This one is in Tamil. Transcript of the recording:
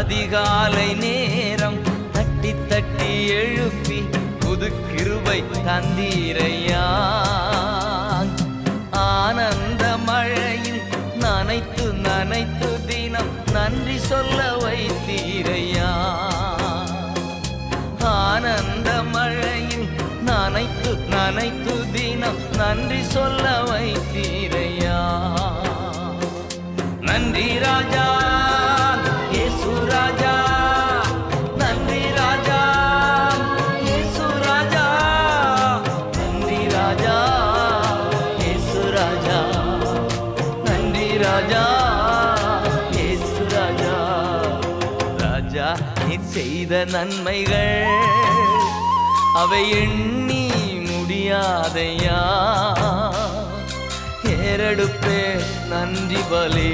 அதிகாலை நேரம் தட்டி தட்டி எழுப்பி புது கிருபை தந்தீரையா. ஆனந்த மழையில் நனைத்து நனைத்து தினம் நன்றி சொல்ல வைத்தீரையா. ஆனந்த மழையில் நனைத்து நனைத்து தினம் நன்றி சொல்ல வைத்தீரையா. நன்றி ராஜா இயேசு ராஜா, நன்றி ராஜா இயேசு ராஜா, நன்றி ராஜா இயேசு ராஜா, நன்றி ராஜா இயேசு ராஜா. ராஜா நீர் செய்த நன்மைகள் அவை எண்ணி முடியாதையா. ஏறெடுப்பே நன்றி பலே.